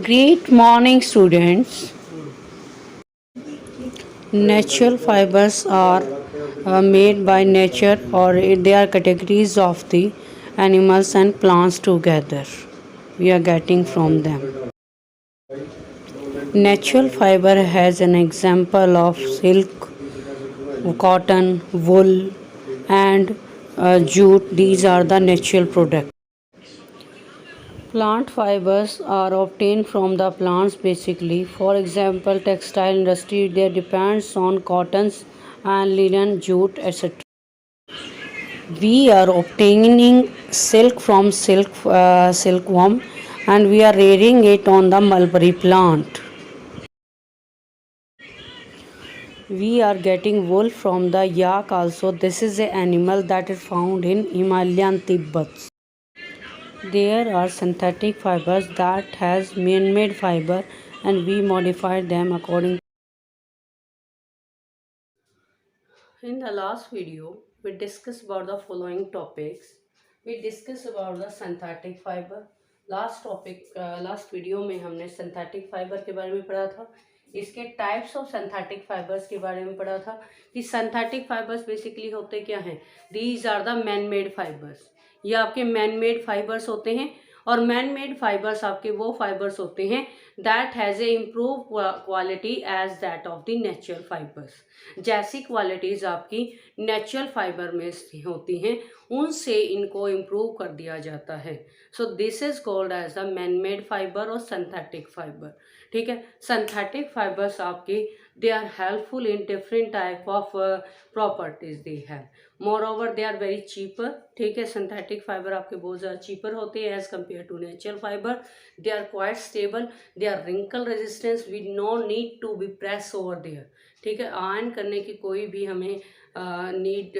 Great morning, students. Natural fibers are made by nature, or they are categories of the animals and plants together. We are getting from them. Natural fiber has an example of silk, cotton, wool, and jute. These are the natural products. Plant fibers are obtained from the plants basically. For example, textile industry there depends on cottons and linen, jute, etc. We are obtaining silk from silkworm, and we are rearing it on the mulberry plant. We are getting wool from the yak also. This is an animal that is found in Himalayan Tibet. There are synthetic fibers that has man-made fiber, and we modify them according. In the last video, we discussed about the following topics. We discussed about the synthetic fiber. Last video में हमने synthetic fibre के बारे में पढ़ा था. इसके types of synthetic fibres के बारे में पढ़ा था कि सिंथेटिक फाइबर्स बेसिकली होते क्या हैं. These are the man made fibres. ये आपके मैन मेड फाइबर्स होते हैं. और मैन मेड फाइबर्स आपके वो फाइबर्स होते हैं that has a improve quality as that of the natural fibres. जैसी क्वालिटीज़ आपकी नेचुरल फाइबर में होती हैं उनसे इनको इम्प्रूव कर दिया जाता है. So this is called as the man made fibre और सिंथेटिक फाइबर. ठीक है. सिंथेटिक फाइबर्स आपके they are helpful in different type of properties they have. Moreover they are very cheaper. ठीक है. सिंथेटिक फाइबर आपके बहुत ज़्यादा चीपर होते हैं as compare to natural fibre. They are quite stable. They are wrinkle resistance. We no need to be press over there. ठीक है. Iron करने की कोई भी हमें नीड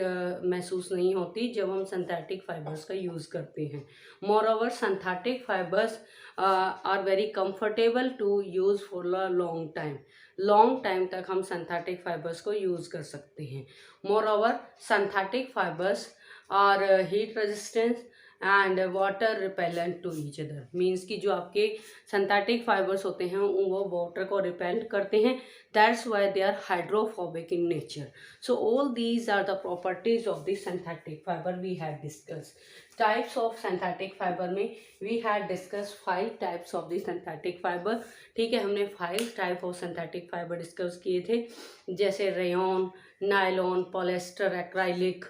महसूस नहीं होती जब हम सिंथेटिक फाइबर्स का यूज़ करते हैं. Moreover synthetic fibres are very comfortable to use for a long time तक हम सिंथेटिक फाइबर्स को यूज़ कर सकते हैं. Moreover synthetic fibres are heat resistance and water repellent to each other. Means कि जो आपके सिंथेटिक फाइबर्स होते हैं वो वाटर को रिपेल करते हैं. That's why they are hydrophobic in nature. So all these are the properties of the synthetic fibre we have discuss. Types of synthetic fibre में we had discuss 5 types of the synthetic fibre. ठीक है. हमने 5 type of synthetic fibre discuss किए थे जैसे rayon, nylon, polyester, acrylic,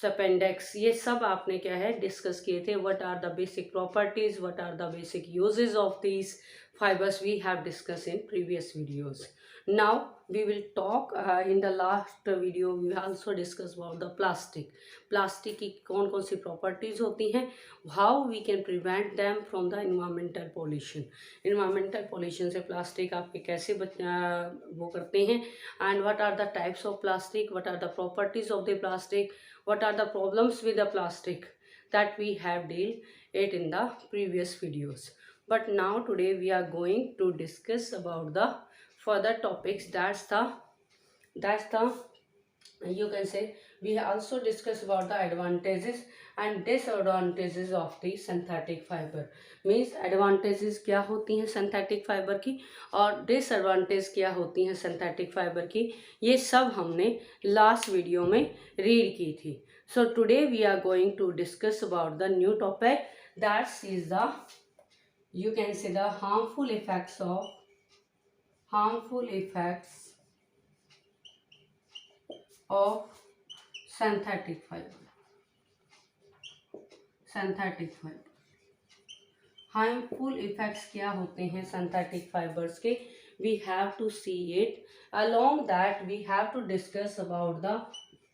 spandex. ये सब आपने क्या है डिस्कस किए थे. What are the basic properties, what are the basic uses of these fibers we have discussed in previous videos. Now we will talk in the last video we also discussed about the plastic की कौन कौन सी properties होती हैं, how we can prevent them from the environmental pollution से plastic आपके कैसे वो करते हैं, and what are the types of plastic, what are the properties of the plastic, what are the problems with the plastic that we have dealt it in the previous videos. But now today we are going to discuss about the further topics. That's the you can say we also discuss about the advantages and disadvantages of the synthetic fiber. Means advantages क्या होती हैं synthetic fiber की और disadvantages क्या होती हैं synthetic fiber की, ये सब हमने last video में read की थी. So today we are going to discuss about the new topic that is the you can say the harmful effects of synthetic fiber. Harmful effects क्या होते हैं synthetic fibers के, we have to see it. Along that we have to discuss about the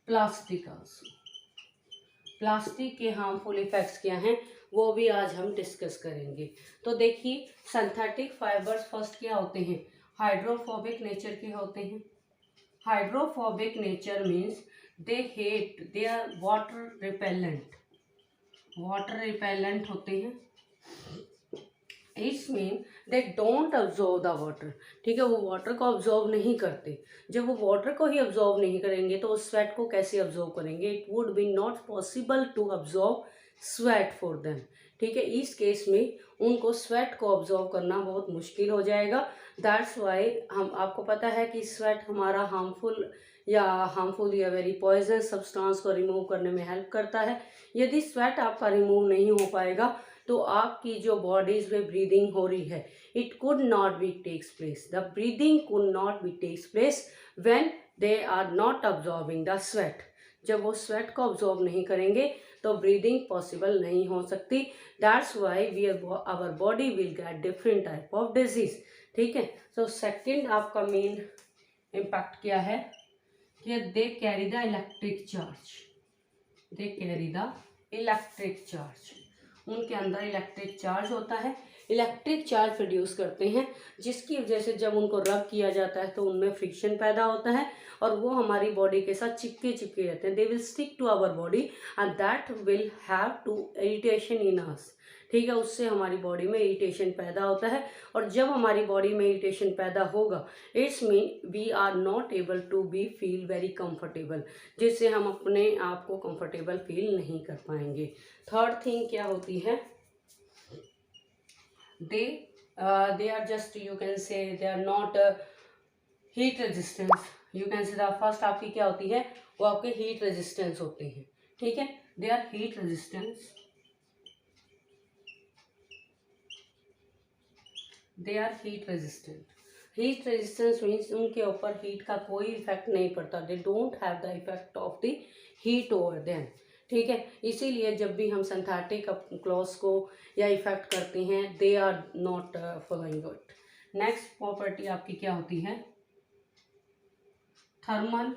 plastic also. Plastic के harmful effects क्या हैं वो भी आज हम डिस्कस करेंगे. तो देखिए सिंथेटिक फाइबर्स फर्स्ट क्या होते हैं, हाइड्रोफोबिक नेचर के होते हैं. Hydrophobic nature means they are water repellent होते हैं. It's mean they don't absorb the water. ठीक है. वो वाटर को अब्जॉर्व नहीं करते. जब वो वाटर को ही अब्जॉर्व नहीं करेंगे तो उस स्वेट को कैसे अब्जॉर्व करेंगे. It would be not possible to absorb sweat for them. ठीक है, इस केस में उनको स्वेट को ऑब्जॉर्व करना बहुत मुश्किल हो जाएगा। दैट्स वाई हम आपको पता है कि स्वेट हमारा हार्मफुल या वेरी पॉइजन सब्सटेंस को रिमूव करने में हेल्प करता है। यदि स्वेट आपका रिमूव नहीं हो पाएगा तो आपकी जो बॉडीज में ब्रीदिंग हो रही है, it could not be takes place, the breathing could not be takes place when they are not absorbing the sweat. जब वो स्वेट को ऑब्जॉर्व नहीं करेंगे तो ब्रीदिंग पॉसिबल नहीं हो सकती। That's why we our body will get different type of disease. ठीक है, सो सेकंड आपका मेन इम्पैक्ट क्या है कि they carry the electric charge, they carry the electric charge, उनके अंदर इलेक्ट्रिक चार्ज होता है, इलेक्ट्रिक चार्ज प्रोड्यूस करते हैं, जिसकी वजह से जब उनको रब किया जाता है तो उनमें फ्रिक्शन पैदा होता है और वो हमारी बॉडी के साथ चिपके चिपके रहते हैं। They will stick to our body and that will have to irritation in us. ठीक है, उससे हमारी बॉडी में इरिटेशन पैदा होता है और जब हमारी बॉडी में इरिटेशन पैदा होगा it's mean we are not able to be feel very comfortable, जिससे हम अपने आप को कंफर्टेबल फील नहीं कर पाएंगे। थर्ड थिंग क्या होती है, they are just, you can say, they are not heat resistance, you can say the first आपकी क्या होती है, वो आपके हीट रेजिस्टेंस होते हैं। ठीक है, they are heat resistance, they are heat resistant. Heat resistance means उनके ऊपर हीट का कोई इफेक्ट नहीं पड़ता, they don't have the effect of the heat over them. ठीक है, इसीलिए जब भी हम सिंथेटिक क्लॉथ्स को या इफेक्ट करते हैं they are not following it. Next property आपकी क्या होती है, thermal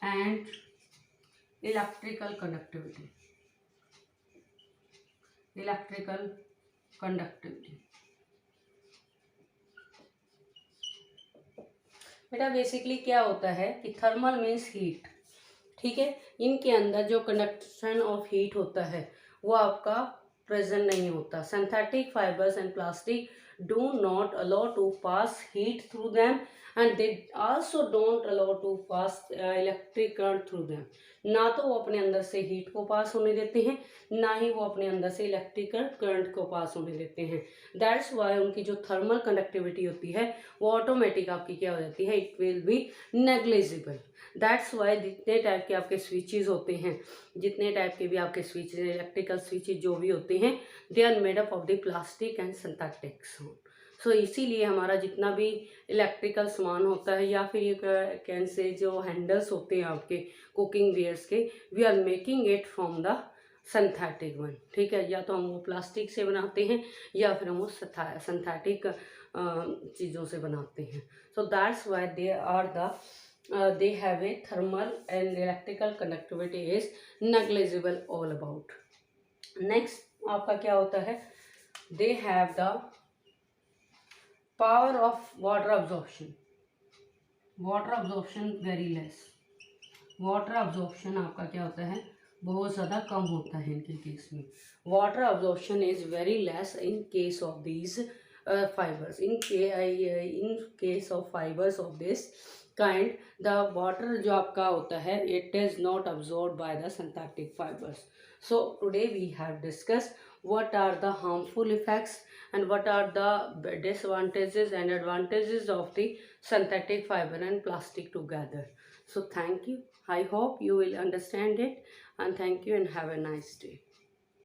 and electrical conductivity, electrical conductivity. बेटा बेसिकली क्या होता है कि थर्मल मीन्स हीट। ठीक है, इनके अंदर जो कंडक्शन ऑफ हीट होता है वो आपका प्रेजेंट नहीं होता। Synthetic fibres and plastic do not allow to pass heat through them and they also don't allow to pass electric current through them. ना तो वो अपने अंदर से हीट को पास होने देते हैं, ना ही वो अपने अंदर से इलेक्ट्रिकल करंट को पास होने देते हैं। दैट्स वाई उनकी जो थर्मल कंडक्टिविटी होती है वो ऑटोमेटिक आपकी क्या हो जाती है, it will be negligible. That's why जितने टाइप के आपके स्विचेस होते हैं, जितने टाइप के भी आपके स्विचेस, इलेक्ट्रिकल स्विचेस जो भी होते हैं, they are made up of the plastic and synthetics. So इसीलिए हमारा जितना भी इलेक्ट्रिकल सामान होता है या फिर ये कैन से जो हैंडल्स होते हैं आपके कुकिंग वेयर्स के, we are making it from the synthetic one. ठीक है, या तो हम वो प्लास्टिक से बनाते हैं या फिर हम वो सिंथेटिक चीज़ों से बनाते हैं। So that's why they are the they have a thermal and electrical conductivity is negligible all about. Next आपका क्या होता है, they have the power of water absorption, water absorption very less, water absorption आपका क्या होता है, बहुत ज़्यादा कम होता है इनके केस में। water absorption is very less in case of these fibers, in case of fibers of this kind, the water जो आपका होता है it is not absorbed by the synthetic fibers. So today we have discussed what are the harmful effects and what are the disadvantages and advantages of the synthetic fiber and plastic together. So thank you, I hope you will understand it, and thank you and have a nice day.